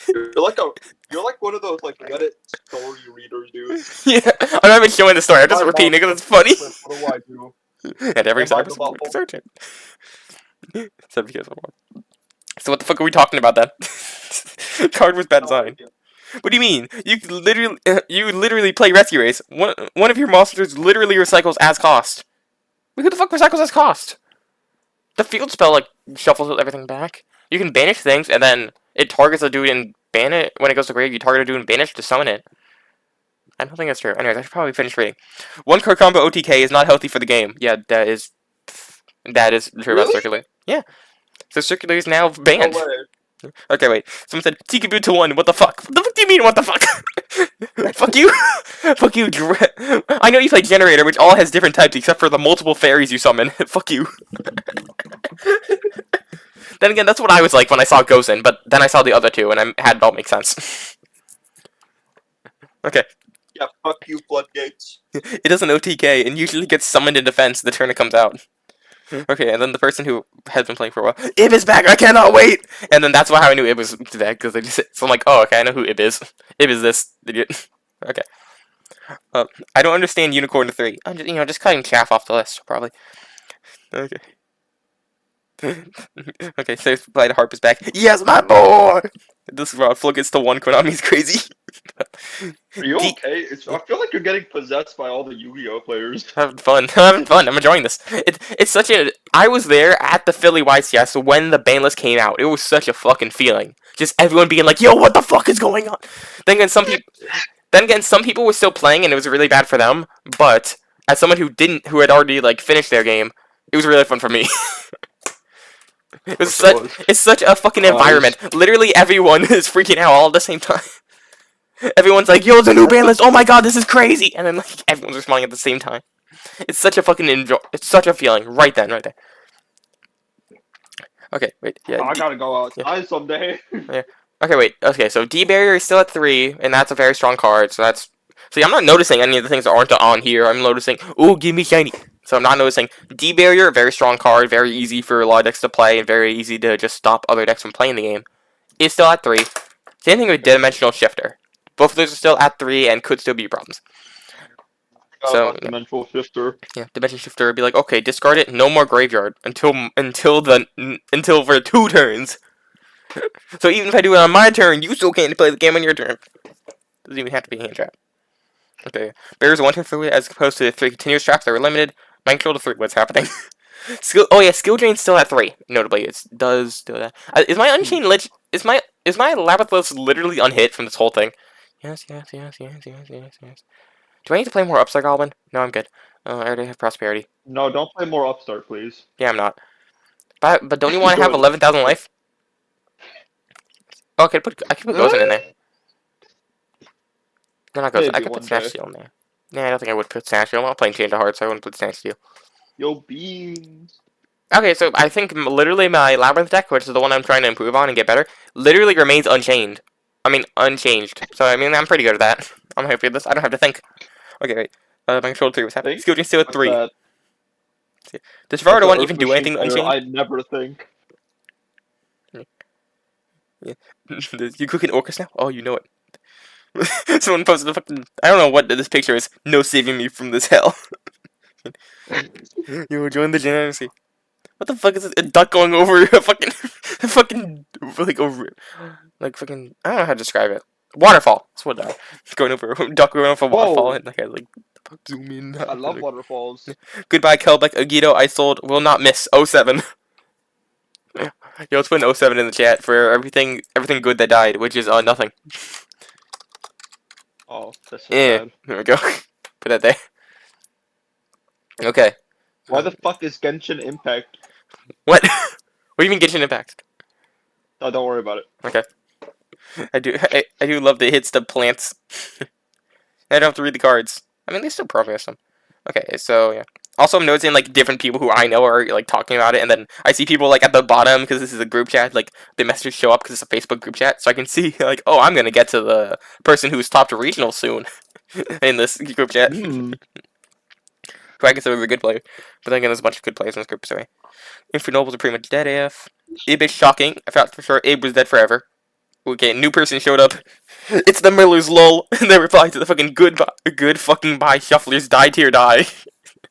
B: You're like one of those like Reddit story readers, dude.
A: Yeah, I'm not even showing the story. I'm just repeating it because it's funny.
B: What do I do?
A: And every time I search it. So what the fuck are we talking about then? Card with bad design. What do you mean? You literally play Rescue Race. One of your monsters literally recycles as cost. Who the fuck recycles as cost? The field spell like shuffles everything back. You can banish things and then it targets a dude and ban it when it goes to grave. You target a dude and banish to summon it. I don't think that's true. Anyways, I should probably finish reading. 1 card combo OTK is not healthy for the game. Yeah, that is true about Circular. Yeah. So Circular is now banned.
B: No way.
A: Okay, wait. Someone said, Tikaboo to 1, what the fuck? What the fuck do you mean, what the fuck? Fuck you. Fuck you. I know you play Generator, which all has different types except for the multiple fairies you summon. Fuck you. Then again, that's what I was like when I saw Gozen, but then I saw the other two, and I had it all make sense. Okay.
B: Yeah, fuck you, Floodgates.
A: It does an OTK, and usually gets summoned in defense the turn it comes out. Okay, and then the person who has been playing for a while, Ib is back, I cannot wait! And then that's why I knew Ib was back, because they just, so I'm like, oh, okay, I know who Ib is. Ib is this idiot. Okay. I don't understand Unicorn 3. I'm just, just cutting chaff off the list, probably. Okay. Okay, so Flight of Harp is back. Yes, my boy! This Flo gets to 1, Konami's crazy.
B: Are you okay? I feel like you're getting possessed by all the Yu-Gi-Oh players.
A: Having fun. I'm having fun. I'm enjoying this. It's such a... I was there at the Philly YCS when the ban list came out. It was such a fucking feeling. Just everyone being like, yo, what the fuck is going on? Then again, some people were still playing and it was really bad for them. But as someone who had already like finished their game, it was really fun for me. It's such a fucking environment. Literally everyone is freaking out all at the same time. Everyone's like, yo, it's a new ban list, oh my god, this is crazy! And then like everyone's responding at the same time. It's such a fucking it's such a feeling. Right there. Okay, wait, yeah.
B: I gotta go outside someday.
A: Yeah. Okay, wait. Okay, so D-Barrier is still at 3, and that's a very strong card, so that's... See, I'm not noticing any of the things that aren't on here. I'm noticing, ooh, give me shiny. So I'm not noticing D-Barrier, very strong card, very easy for a lot of decks to play, and very easy to just stop other decks from playing the game. Is still at 3. Same thing with Dimensional Shifter. Both of those are still at 3 and could still be problems. So
B: Dimensional Shifter.
A: Yeah, Dimensional Shifter would be like, okay, discard it, no more graveyard until for 2 turns. So even if I do it on my turn, you still can't play the game on your turn. Doesn't even have to be a hand trap. Okay, Bears 1 turn for as opposed to 3 continuous traps that were limited. Mind control to 3. What's happening? Skill drain's still at 3. Notably, it does do that. Is my Unchained Lich? Is my Labyrinth literally unhit from this whole thing? Yes. Do I need to play more Upstart Goblin? No, I'm good. I already have Prosperity.
B: No, don't play more Upstart, please.
A: Yeah, I'm not. But don't you want to have 11,000 life? Oh, I can put Gozen in there. No, not Gozen. I could put Snatch Steel in there. Nah, I don't think I would put Snatch Steel. I'm not playing Change of Hearts, so I wouldn't put Snatch Steel.
B: Yo, beans.
A: Okay, so I think literally my Labyrinth deck, which is the one I'm trying to improve on and get better, literally remains unchanged. So, I'm pretty good at that. I'm happy with this. I don't have to think. Okay, wait. My control 3 was happening. Skill still at 3. Does Vardo 1 even do anything unchanged?
B: I never think.
A: Yeah. You cooking Orcus now? Oh, you know it. Someone posted a fucking... I don't know what this picture is. No saving me from this hell. You will join the generacy. What the fuck is this? A duck going over a fucking, like fucking, I don't know how to describe it. Waterfall. That's what going over a duck going over a waterfall. And like, zoom in.
B: I love waterfalls.
A: Goodbye, Kelbeck. Agito, I sold, will not miss. 07. Yo, let's put an 07 in the chat for everything good that died, which is nothing.
B: Oh, that's so sad.
A: There we go. Put that there. Okay.
B: Why the fuck is Genshin Impact?
A: What? What do you mean Genshin Impact?
B: Oh, don't worry about it.
A: Okay. I do love the hits the plants. I don't have to read the cards. I mean, they still progress them. Okay, so yeah. Also, I'm noticing like different people who I know are like talking about it, and then I see people like at the bottom because this is a group chat. Like the messages show up because it's a Facebook group chat, so I can see like, oh, I'm gonna get to the person who's top to regional soon in this group chat.
B: Mm.
A: Who I consider a good player, but then again, there's a bunch of good players in this group. Sorry, Infernobles are pretty much dead AF. Ib is shocking. I thought for sure Ib was dead forever. Okay, new person showed up. It's the Millers, lol. And they replied to the fucking good fucking bye shufflers died here die.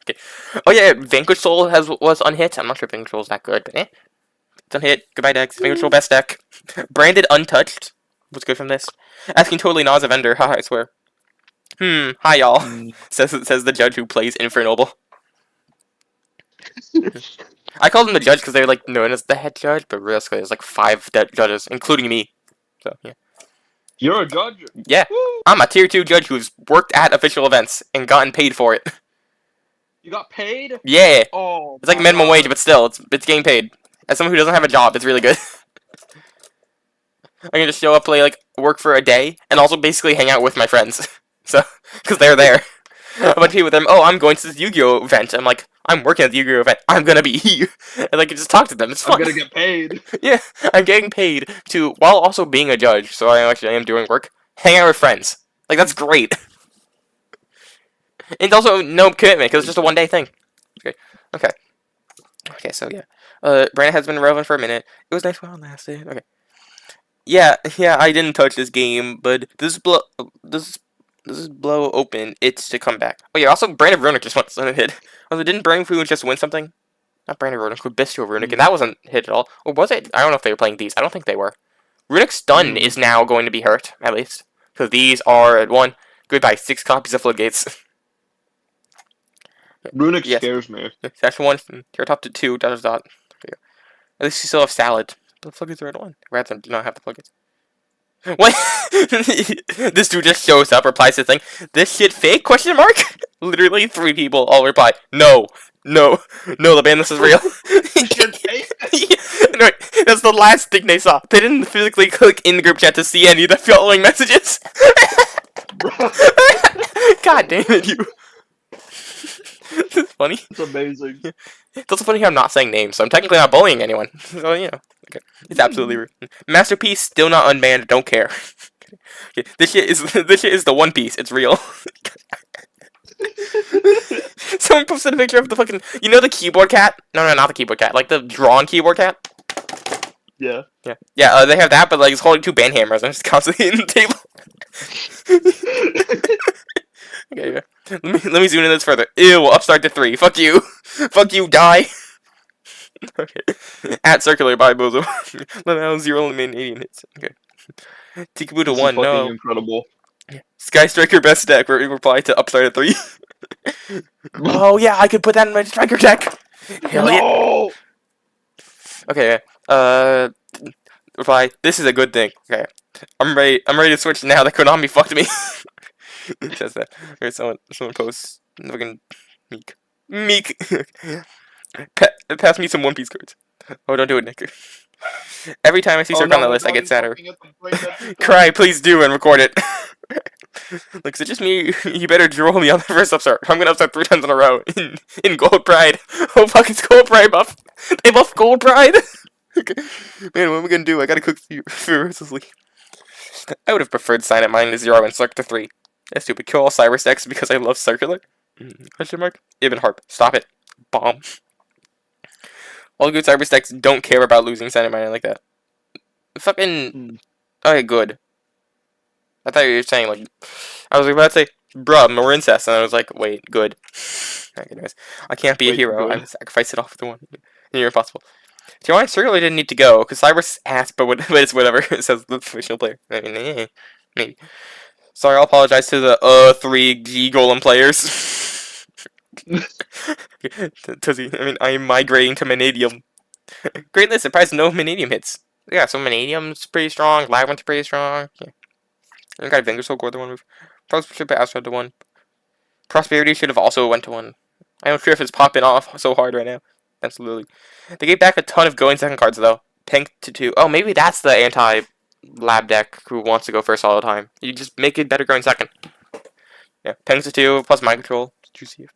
A: Okay. Oh yeah, Vanquish Soul was unhit. I'm not sure if Vanquish Soul is that good, but eh. It's unhit. Goodbye decks. Vanquish Soul best deck. Branded untouched. What's good from this? Asking totally not as a vendor, haha, I swear. Hi y'all. Says the judge who plays Infernoble. I called him the judge because they're like known as the head judge, but realistically there's like 5 judges, including me. So yeah.
B: You're a judge?
A: Yeah.
B: Woo!
A: I'm a tier 2 judge who's worked at official events and gotten paid for it.
B: You got paid?
A: Yeah.
B: Oh,
A: It's like
B: my
A: minimum
B: God.
A: wage, but still, it's getting paid. As someone who doesn't have a job, it's really good. I can just show up, play, like, work for a day, and also basically hang out with my friends. So, because they're there. A bunch of people with them, oh, I'm going to this Yu-Gi-Oh event. I'm like, I'm working at the Yu-Gi-Oh event. I'm gonna be here. And I can just talk to them. It's fun.
B: I'm gonna get paid.
A: Yeah, I'm getting paid to, while also being a judge, so I actually am doing work, hang out with friends. Like, that's great. And also, no commitment, because it's just a one-day thing. Okay. Okay, so yeah. Brandon has been relevant for a minute. It was nice while it lasted. Okay. Yeah, I didn't touch this game, but this is blow open. It's to come back. Oh yeah, also Brandon Runic just went on a hit. Also, didn't Brandon Runic just win something? Not Brandon Runic, but Bistro Runic, and that wasn't hit at all. Or was it? I don't know if they were playing these. I don't think they were. Runic's stun is now going to be hurt, at least. Because these are at 1. Goodbye, 6 copies of Floodgates.
B: Runic scares me.
A: That's 1. You're top to 2. ... There you go. At least you still have salad. But the Floodgates are at 1. Rather than do not have the Floodgates. What? This dude just shows up, replies to the thing. This shit fake? Question mark? Literally 3 people all reply. No, the bandlist is real. No, that's the last thing they saw. They didn't physically click in the group chat to see any of the following messages. God damn it, you. This is funny.
B: It's amazing.
A: It's also funny how I'm not saying names, so I'm technically not bullying anyone. So, you know. Okay. It's absolutely rude. Masterpiece, still not unbanned, don't care. Okay. This shit is the One Piece, it's real. Someone posted a picture of the fucking, you know the keyboard cat? No, not the keyboard cat, like the drawn keyboard cat?
B: Yeah.
A: Yeah, they have that, but like it's holding 2 band hammers and it's constantly in the table. Okay, yeah. Let me zoom in this further. Ew, upstart to 3. Fuck you. Fuck you, die. Okay. At circular by Bozo. Level 0 Canadian hits. Okay. Tikabu to 1, no.
B: Incredible.
A: Sky Striker best deck, reply to upstart at 3. Oh yeah, I could put that in my striker deck. Hell yeah. Okay, reply, this is a good thing. Okay. I'm ready to switch now that Konami fucked me. It says that. Okay, someone posts fucking Meek. Pass me some One Piece cards. Oh, don't do it, Nick. Every time I see Circle on the list, I get sadder. Cry, please do, and record it. Look, is it just me? You better drill me on the first upstart. I'm gonna upstart 3 times in a row in Gold Pride. Oh fuck, it's Gold Pride buff. They buff Gold Pride. Okay. Man, what am I gonna do? I gotta cook ferociously. I would have preferred Sign at -0 and Select to 3. That's stupid. Kill all Cyrus decks because I love Circular? Question mark? Ibn Harp. Stop it. Bomb. All good Cyrus decks don't care about losing Sign at like that. Fucking... Okay, good. I thought you were saying, like... I was about to say, bruh, we're incest, and I was like, wait, good. Anyways, I can't be a hero. I would sacrifice it all for the one. You're impossible. Giovanni Circular didn't need to go, because Cyrus asked, but it's whatever. It says the official player. I mean, maybe. Sorry, I'll apologize to the 3 G Golem players. I am migrating to Manadium. Great list, surprised no Manadium hits. Yeah, so Manadium's pretty strong, Labyrinth's pretty strong. Yeah. I got Vingersoul Gore the 1 move. Prosperity Astro to 1. Prosperity should have also went to 1. I'm not sure if it's popping off so hard right now. Absolutely. They gave back a ton of going second cards though. Pink to 2. Oh, maybe that's the anti-lab deck who wants to go first all the time. You just make it better going second. Yeah, Penguins 2 plus mind control. Juicy.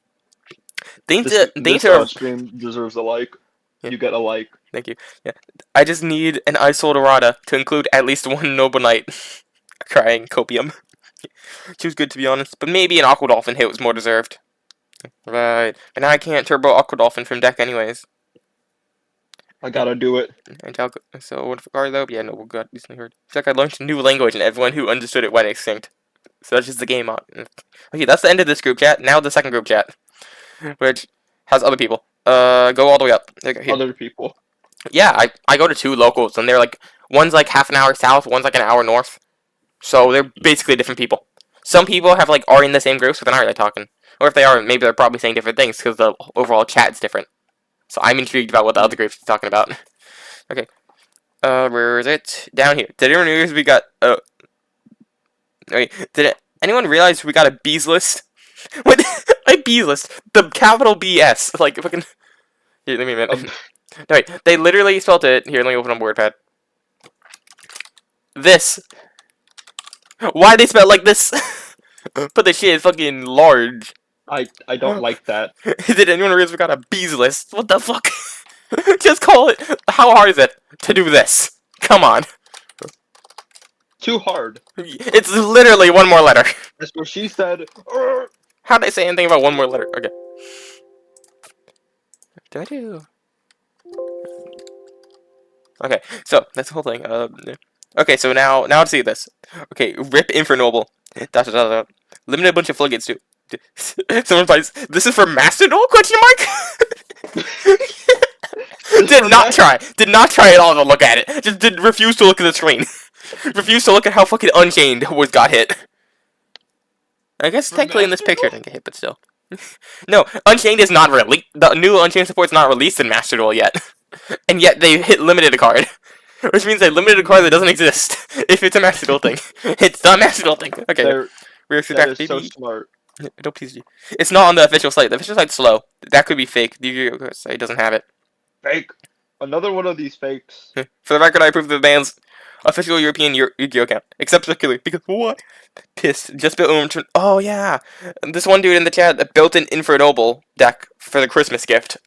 A: They need
B: This
A: to.
B: stream deserves a like.
A: Yeah.
B: You get a like.
A: Thank you. Yeah, I just need an Isold errata to include at least one Noble Knight crying copium. She was good to be honest, but maybe an Aqua Dolphin hit was more deserved. Right, but now I can't turbo Aqua Dolphin from deck anyways.
B: I gotta do it.
A: Angelica, so what for card though? Yeah, Noble got recently heard. I feel like I learned a new language and everyone who understood it went extinct. So that's just the game on. Okay, that's the end of this group chat. Now the second group chat, which has other people. Go all the way up. Here.
B: Other people.
A: Yeah, I go to 2 locals, and they're like, one's like half an hour south, one's like an hour north. So they're basically different people. Some people have like are in the same groups, but they're not really talking. Or if they are, maybe they're probably saying different things because the overall chat's different. So I'm intrigued about what the other groups are talking about. Okay. Where is it? Down here. Did anyone realize we got wait, anyone realize we got a bees list? What? A bees list? The capital BS. Like fucking. Here, let me a minute. No, wait, they literally spelled it. Here, let me open up WordPad. This. Why they spell it like this? But the shit is fucking large.
B: I don't like that.
A: Did anyone realize we got a bees list? What the fuck? Just call it. How hard is it to do this? Come on.
B: Too hard.
A: It's literally one more letter.
B: That's what she said.
A: How'd I say anything about one more letter? Okay. Do I do? Okay, so that's the whole thing. Okay, so now let's see this. Okay, rip Infernoble. Limited bunch of floodgates too. Someone replies, "This is for Master Duel?" Question mark. Did not try at all to look at it. Just did refuse to look at the screen. Refuse to look at how fucking Unchained got hit. I guess technically in this picture it didn't get hit, but still. No, Unchained is not released. The new Unchained support's not released in Master Duel yet. And yet they limited a card. Which means they limited a card that doesn't exist. If it's a Master Duel thing. It's the Master Duel thing. Okay.
B: That is so smart.
A: Don't please do. It's not on the official site. The official site's slow. That could be fake. The YUGIOH site doesn't have it.
B: Fake. Another one of these fakes.
A: For the record, I approve the band's official European Yu-Gi-Oh account. Except particularly because what? Pissed. Just built an oh yeah. This one dude in the chat built an Infernoble deck for the Christmas gift.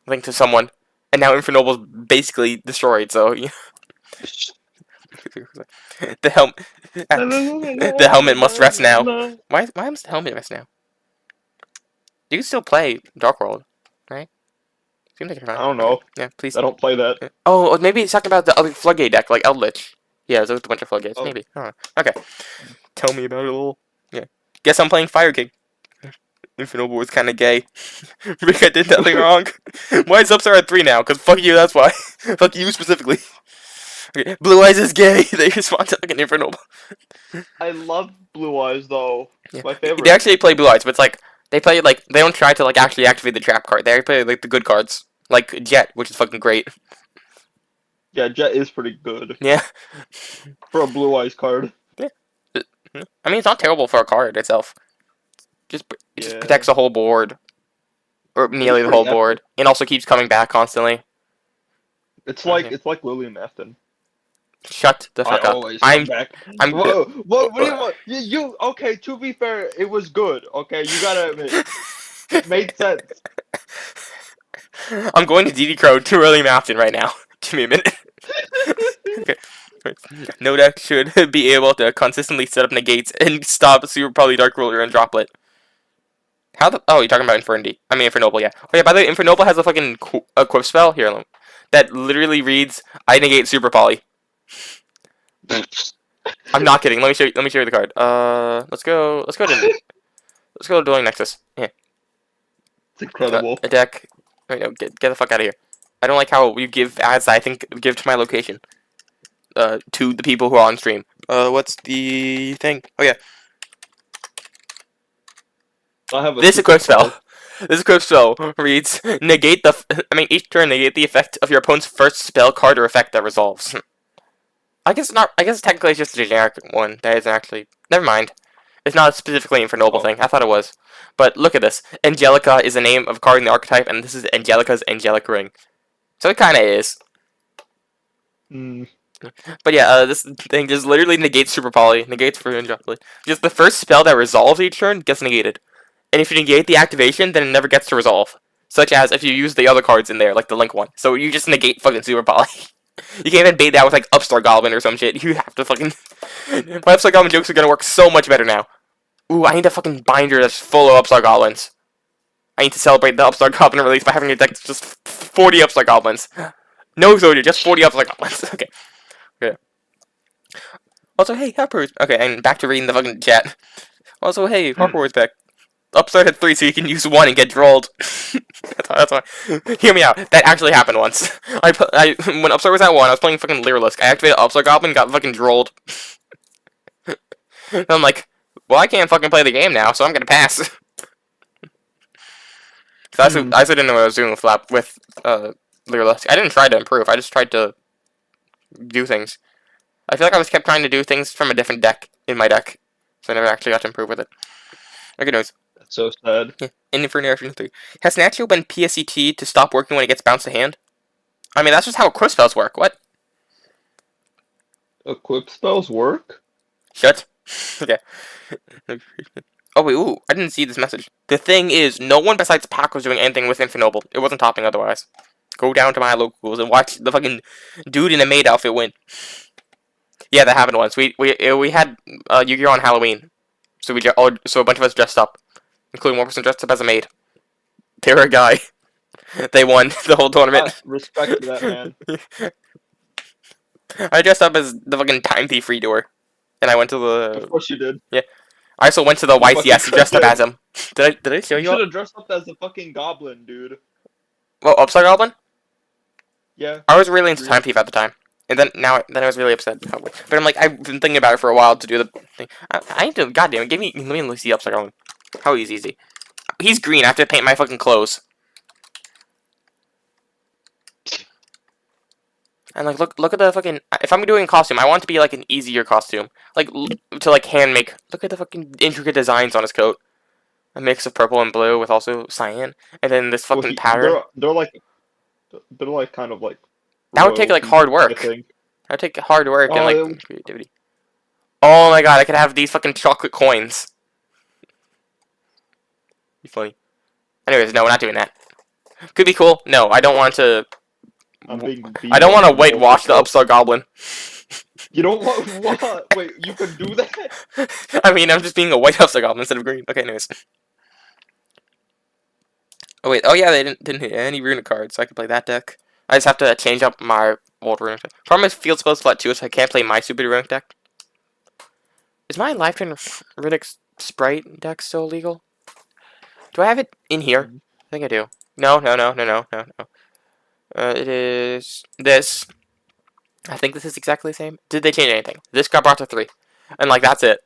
A: Linked to someone. And now Infernoble's basically destroyed, so yeah. The helmet must rest now. Why must the helmet rest now? You can still play Dark World, right? Seems like you're fine.
B: I don't know.
A: Yeah, please.
B: I don't play that.
A: Oh, maybe it's talking about the other floodgate deck, like Eldritch. Yeah, there's a bunch of floodgates.
B: Oh.
A: Maybe. I don't know. Okay. Tell me about it a little. Yeah. Guess I'm playing Fire King. Infernoble was kind of gay. Rick, I did nothing wrong. Why is Upstar at 3 now? Because fuck you, that's why. Fuck you specifically. Okay. Blue Eyes is gay. They respond to like an Infernoble.
B: I love Blue Eyes though.
A: Yeah.
B: My favorite.
A: They actually play Blue Eyes, but it's like they play like they don't try to like actually activate the trap card. They play like the good cards, like Jet, which is fucking great.
B: Yeah, Jet is pretty good
A: Yeah.
B: for a Blue Eyes card.
A: Yeah. I mean, it's not terrible for a card itself. It just protects the whole board, or nearly the whole board, and also keeps coming back constantly.
B: It's like Lillian Afton.
A: Shut the fuck up.
B: I'm back. Whoa, what do you want? You okay? To be fair, it was good. Okay, you gotta admit, it made sense.
A: I'm going to DD Crow to William Afton right now. Give me a minute. Okay. No deck should be able to consistently set up negates and stop Super Probably Dark Ruler and Droplet. How the? Oh, you're talking about Infernity. I mean Infernoble, yeah. Oh yeah. By the way, Infernoble has a fucking equip spell here that literally reads, "I negate Super Poly." I'm not kidding. Let me show you. Let me show you the card. Let's go. Let's go to Dueling Nexus. Yeah.
B: It's incredible.
A: A deck. Wait, no, get the fuck out of here. I don't like how you give ads. I think give to my location. To the people who are on stream. What's the thing? Oh yeah.
B: I have a
A: This equip spell. This equip spell reads, negate the. Each turn negate the effect of your opponent's first spell, card, or effect that resolves. I guess not. I guess technically it's just a generic one. That isn't actually. Never mind. It's not a specifically Infernoble thing. I thought it was. But look at this. Angelica is the name of a card in the archetype, and this is Angelica's Angelic Ring. So it kind of is. But yeah, this thing just literally negates Super Poly, negates for Unjustly. Just the first spell that resolves each turn gets negated. And if you negate the activation, then it never gets to resolve. Such as if you use the other cards in there, like the Link one. So you just negate fucking Super Poly. You can't even bait that with like Upstart Goblin or some shit. You have to fucking... My Upstart Goblin jokes are gonna work so much better now. Ooh, I need a fucking binder that's full of Upstart Goblins. I need to celebrate the Upstart Goblin release by having a deck that's just 40 Upstart Goblins. No soldier, just 40 Upstart Goblins. Okay. Okay. Also, hey, Harper. Okay, and back to reading the fucking chat. Also, hey, Harper is back. Upstart had 3, so you can use 1 and get drolled. That's why. Hear me out. That actually happened once. When Upstart was at 1, I was playing fucking Lyrilisk. I activated Upstart Goblin, got fucking drolled. And I'm like, well, I can't fucking play the game now, so I'm gonna pass. So I also didn't know what I was doing with Lyrilisk. I didn't try to improve. I just tried to do things. I feel like I was kept trying to do things from a different deck in my deck, so I never actually got to improve with it. Okay, noise.
B: That's so sad.
A: Yeah. Inferno 3. Has Nacho been PSET to stop working when it gets bounced to hand? I mean, that's just how equip spells work. What?
B: Equip spells work?
A: Shut. Okay. Oh wait, ooh, I didn't see this message. The thing is, no one besides Pac was doing anything with Infernoble. It wasn't topping otherwise. Go down to my locals and watch the fucking dude in a maid outfit win. Yeah, that happened once. We had Yu-Gi-Oh on Halloween, so so a bunch of us dressed up, including one person dressed up as a maid. They were a guy. They won the whole tournament.
B: Respect to that man.
A: I dressed up as the fucking time thief redoer, and I went to the.
B: Of course you did.
A: Yeah, I also went to the YCS dressed up as him. Did I show you?
B: You should have dressed up as a fucking goblin, dude.
A: Well, Upside Goblin.
B: Yeah.
A: I was really into time thief at the time. And then I was really upset. But I'm like, I've been thinking about it for a while to do the thing. I need to, goddamn it, let me see Upside Down. How easy. He's green, I have to paint my fucking clothes. And like, look at the fucking, if I'm doing a costume, I want it to be like an easier costume. Like, to like hand make, look at the fucking intricate designs on his coat. A mix of purple and blue with also cyan. And then this fucking pattern.
B: They're like kind of like.
A: That would take like hard work. That would take hard work and like creativity. Oh my god, I could have these fucking chocolate coins. Be funny. Anyways, no, we're not doing that. Could be cool. No, I don't want to. I don't want to whitewash the Upstart Goblin.
B: You don't want what? Wait, you can do that?
A: I mean, I'm just being a white Upstart Goblin instead of green. Okay, anyways. Oh wait, oh yeah, they didn't hit any runic cards, so I could play that deck. I just have to change up my old runic deck. Problem is, field spells flat too, so I can't play my stupid runic deck. Is my Lifetime Runic Sprite deck still legal? Do I have it in here? I think I do. No. It is this. I think this is exactly the same. Did they change anything? This got brought to 3. And like, that's it.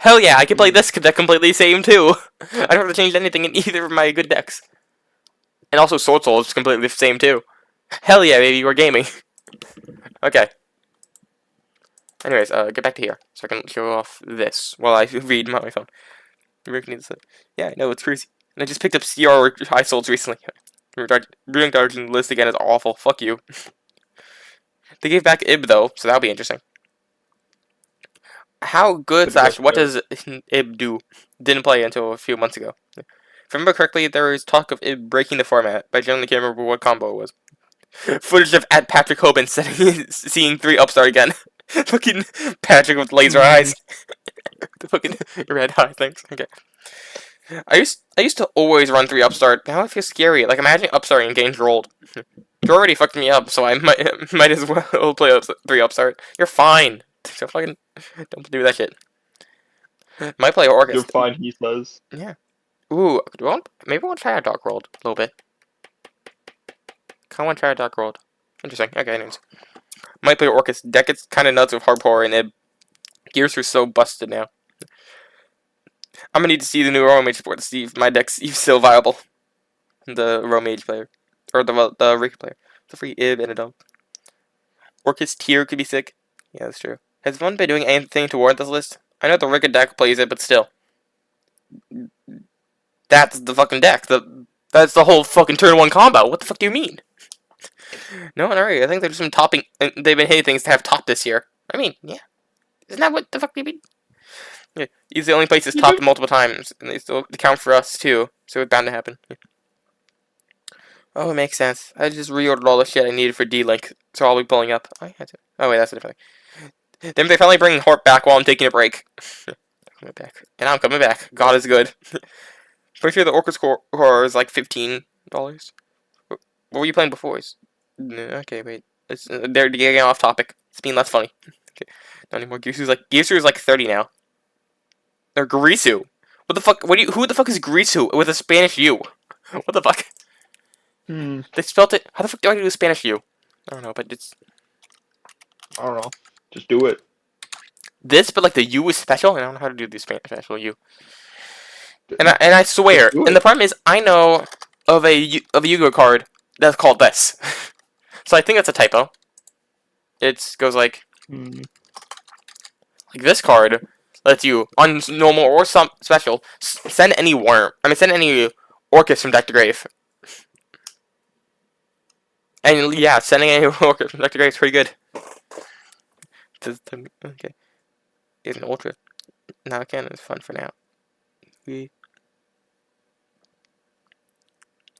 A: Hell yeah, I can play this deck completely the same too. I don't have to change anything in either of my good decks. And also Sword Soul is completely the same too. Hell yeah, baby, we're gaming. Okay. Anyways, get back to here, so I can show off this while I read my phone. Yeah, I know, it's crazy. And I just picked up CR High Souls recently. Reading cards in the list again is awful. Fuck you. They gave back Ib though, so that'll be interesting. How good / what does Ib do? Didn't play until a few months ago. If I remember correctly, there was talk of Ib breaking the format, but I generally can't remember what combo it was. Footage of at Patrick Hoban seeing 3 Upstart again. Fucking Patrick with laser eyes. The fucking red eye things. Okay. I used to always run 3 Upstart. Now I feel scary. Like, imagine Upstart and getting rolled. You already fucked me up, so I might as well play 3 Upstart. You're fine. So fucking don't do that shit. Might play Orcus.
B: You're fine, he says.
A: Yeah. Ooh, maybe I want to try a Dark World a little bit. Kinda want to try a Dark World. Interesting. Okay, anyways. Might play Orcus. Deck gets kind of nuts with Hardcore and Ib. Gears are so busted now. I'm gonna need to see the new Roman Mage support to see if my deck's still viable. The Roman Mage player. Or the Ricky player. It's a free Ib and a dump. Orcus tier could be sick. Yeah, that's true. Has one been doing anything to warrant this list? I know the Ricky deck plays it, but still. That's the fucking deck. That's the whole fucking turn 1 combo. What the fuck do you mean? No, not really. I think they've just been topping. They've been hitting things to have top this year. I mean, yeah. Isn't that what the fuck they mean? Yeah. He's the only place that's topped multiple times, and they still count for us too. So it's bound to happen. Yeah. Oh, it makes sense. I just reordered all the shit I needed for D-Link, so I'll be pulling up. Oh, yeah, oh wait, that's a different thing. Then they finally bring Hort back while I'm taking a break. Coming back, and I'm coming back. God is good. Pretty sure the Orca score is like $15. What were you playing before? Okay, wait. They're getting off topic. It's being less funny. Okay. Not anymore. Gisu is like 30 now. Or Garisu. What the fuck? Who the fuck is Garisu with a Spanish U? What the fuck? They spelt it. How the fuck do I do a Spanish U? I don't know, but it's.
B: I don't know. Just do it.
A: This, but like the U is special, and I don't know how to do the special U. And I swear, and the problem is, I know of a Yu-Gi-Oh card that's called this. So I think that's a typo. It goes like this card lets you on normal or some special send any send any Orcus from deck to grave. And yeah, sending any Orcus from deck to grave is pretty good. Okay, it's an ultra. Now again, it's fun for now.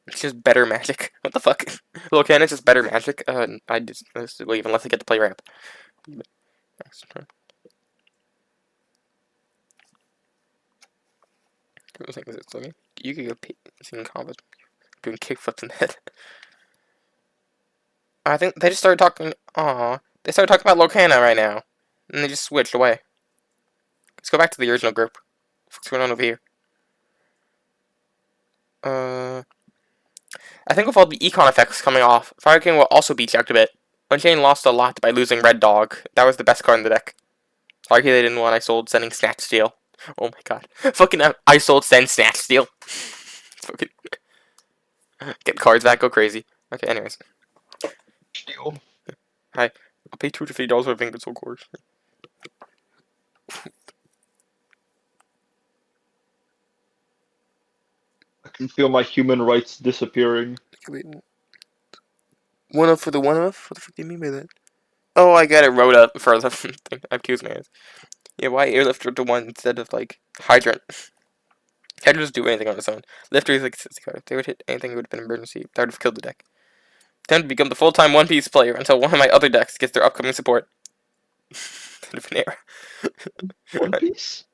A: It's just better magic. What the fuck? Little cannon is just better magic. I just leave unless I get to play ramp. Next turn. I think it's okay. You could go seeing combos, doing kickflips in the head. I think they just started talking. Aw, they started talking about Locana right now, and they just switched away. Let's go back to the original group. What's going on over here? I think with all the econ effects coming off, Fire King will also be checked a bit. Unchained lost a lot by losing Red Dog. That was the best card in the deck. Sorry they didn't want I sold sending Snatch Steal. Oh my god. Fucking I sold send Snatch Steal. Fucking get cards back, go crazy. Okay, anyways.
B: Steal.
A: Hi. I'll pay $250 for Fingered Soul Cores.
B: I can feel my human rights disappearing.
A: One up for the one off? What the fuck do you mean by that? Oh, I got it wrote up for the thing. I'm accused, man. Yeah, why Airlifter to one instead of like Hydrant? Hydrant doesn't do anything on its own. Lifter is like 60 cards. If they would hit anything, it would have been an emergency. That would have killed the deck. Time to become the full-time One Piece player until one of my other decks gets their upcoming support.
B: One Piece?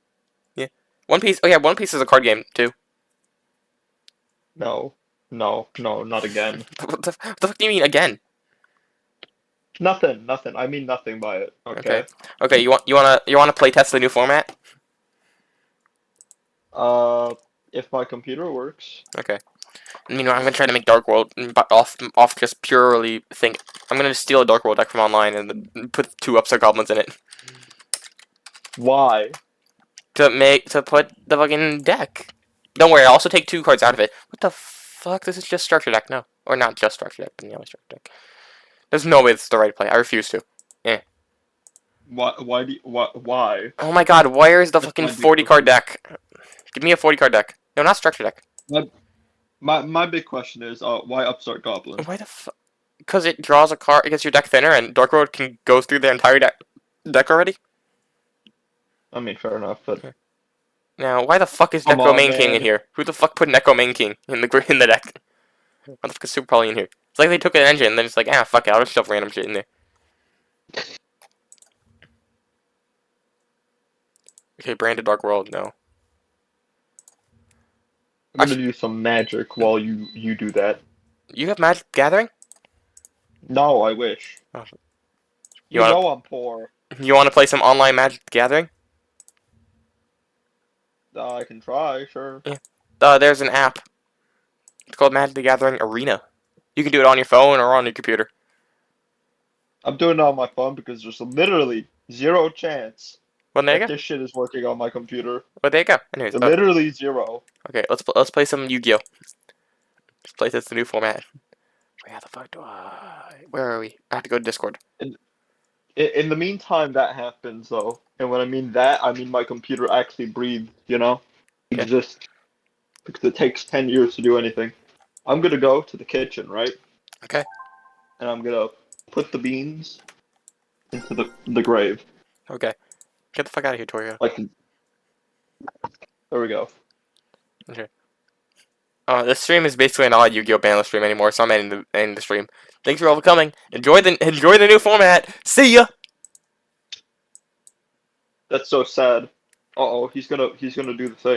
A: Yeah. One Piece. Oh yeah, One Piece is a card game too.
B: No, not again.
A: What the fuck do you mean again?
B: Nothing. I mean nothing by it. Okay.
A: Okay. You wanna play test the new format?
B: If my computer works.
A: Okay. You know, I'm gonna try to make Dark World, but off just purely think. I'm gonna steal a Dark World deck from online and then put 2 Upstart Goblins in it.
B: Why?
A: To put the fucking deck. Don't worry, I'll also take 2 cards out of it. What the fuck? This is just structure deck, no. Or not just structure deck, but nearly structure deck. There's no way this is the right play. I refuse to. Eh.
B: Why?
A: Oh my god, where is the fucking 40 card deck? Give me a 40 card deck. No, not structure deck.
B: My big question is, why Upstart Goblin?
A: Why the fuck? Because it draws a card, it gets your deck thinner, and Dark Road can go through the entire deck already?
B: I mean, fair enough, but...
A: Now, why the fuck is Neko Main King in here? Who the fuck put Neko Main King in the deck? Why the fuck is Super Poly in here? It's like they took an engine and then it's like, fuck it, I'll just shove random shit in there. Okay, Branded Dark World, no.
B: I'm gonna do some magic while you do that.
A: You have Magic Gathering?
B: No, I wish.
A: Oh.
B: You know I'm poor.
A: You want to play some online Magic Gathering?
B: I can try, sure.
A: Yeah. There's an app. It's called Magic the Gathering Arena. You can do it on your phone or on your computer.
B: I'm doing it on my phone because there's literally 0 chance
A: Well, there you
B: that
A: go.
B: this shit is working on my computer.
A: Well, there you go. Anyways,
B: literally 0.
A: Okay, let's play some Yu-Gi-Oh. Let's play this the new format. Where the fuck do I? Where are we? I have to go to Discord.
B: In the meantime, that happens though, and when I mean that, I mean my computer actually breathes. You know, exists because it takes 10 years to do anything. I'm gonna go to the kitchen, right?
A: Okay.
B: and I'm gonna put the beans into the grave.
A: Okay. Get the fuck out of here, Torio.
B: Like, there we go.
A: Okay. This stream is basically not a Yu-Gi-Oh! Banlist stream anymore, so I'm ending the stream. Thanks for all for coming. Enjoy the new format. See ya.
B: That's so sad. Uh oh, he's gonna do the thing.